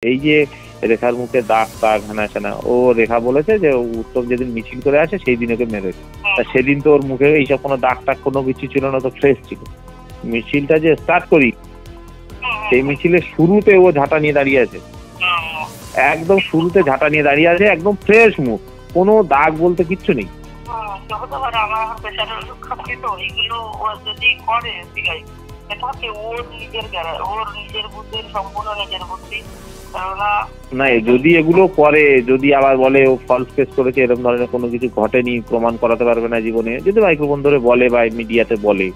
এই যে রেখার মুখে দাগ টাগ হেনা ও রেখা বলেছে যে উত্তম যেদিন মিছিল করে আসে সেই দিন ওকে মেরেছে। তা সেদিন তো ওর মুখে এইসব কোনো দাগ টাগ কোনো কিছু ছিল না, তো ফ্রেশ ছিল। মিছিলটা যে স্টার্ট করি সেই মিছিলের শুরুতে ও ঝাঁটা নিয়ে দাঁড়িয়ে আছে, একদম শুরুতে ঝাঁটা নিয়ে দাঁড়িয়ে আছে, একদম ফ্রেশ মুখ, কোনো দাগ বলতে কিচ্ছু নেই। না যদি এগুলো করে, যদি আবার বলে ও ফলস কেস করেছে, এরকম ধরনের কোনো কিছু ঘটেনি, প্রমাণ করাতে পারবে না জীবনে, যদি মাইক্রোফোন ধরে বলে বা মিডিয়াতে বলে,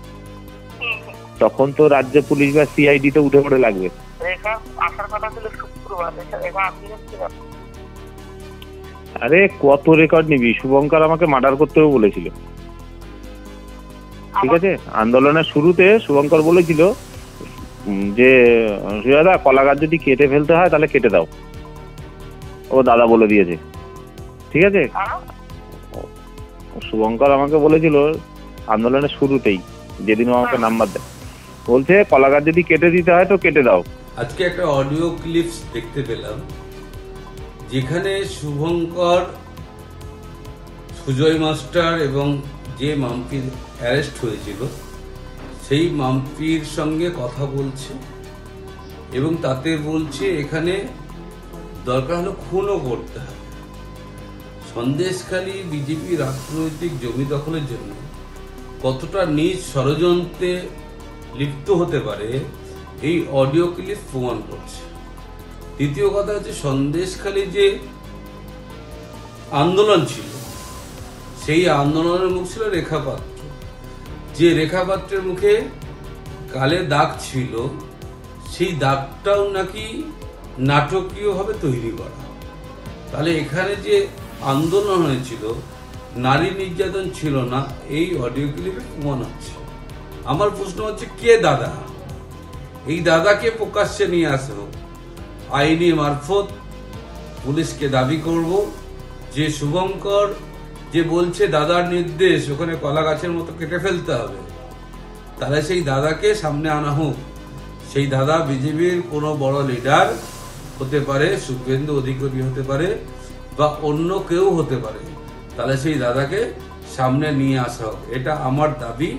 তখন তো রাজ্য পুলিশ বা সিআইডি তে উঠে পড়ে লাগবে। আরে কত রেকর্ড নিবি? শুভঙ্কর আমাকে মার্ডার করতেও বলেছিল, ঠিক আছে? আন্দোলনের শুরুতে শুভঙ্কর বলেছিল যে সুজাদা কলা গাছ যদি কেটে ফেলতে হয় তাহলে কেটে দাও, ও দাদা বলে দিয়েছে, ঠিক আছে? শুভঙ্কর আমাকে বলেছিল আন্দোলনের শুরুতেই, যেদিন ও আমাকে নাম্বার দেয়, বলছে কলা গাছ যদি কেটে দিতে হয় তো কেটে দাও। আজকে একটা অডিও ক্লিপস দেখতে পেলাম যেখানে শুভঙ্কর, সুজয় মাস্টার এবং যে মাম্পির অ্যারেস্ট হয়েছিল সেই মাম্পির সঙ্গে কথা বলছে এবং তাতে বলছে এখানে দরকার হলো খুনও করতে হবে। সন্দেশখালী বিজেপি রাজনৈতিক জমি দখলের জন্য কতটা নিজ ষড়যন্ত্রে লিপ্ত হতে পারে এই অডিও ক্লিপ প্রমাণ করছে। দ্বিতীয় কথা হচ্ছে সন্দেশখালী যে আন্দোলন ছিল সেই আন্দোলনের মুখ ছিল রেখাপাত্র, যে রেখাপাত্রের মুখে কালে দাগ ছিল সেই দাগটাও নাকি নাটকীয়ভাবে তৈরি করা। তাহলে এখানে যে আন্দোলন হয়েছিল নারী নির্যাতন ছিল না, এই অডিও ক্লিপে প্রমাণ হচ্ছে। আমার প্রশ্ন হচ্ছে কে দাদা? এই দাদাকে প্রকাশ্যে নিয়ে আসা হোক, আইনি মারফত পুলিশকে দাবি করব যে শুভঙ্কর যে বলছে দাদার নির্দেশ ওখানে কলা গাছের মতো কেটে ফেলতে হবে, তাহলে সেই দাদাকে সামনে আনা হোক। সেই দাদা বিজেপির কোনো বড় লিডার হতে পারে, শুভেন্দু অধিকারী হতে পারে বা অন্য কেউ হতে পারে, তাহলে সেই দাদাকে সামনে নিয়ে আসা হোক, এটা আমার দাবি।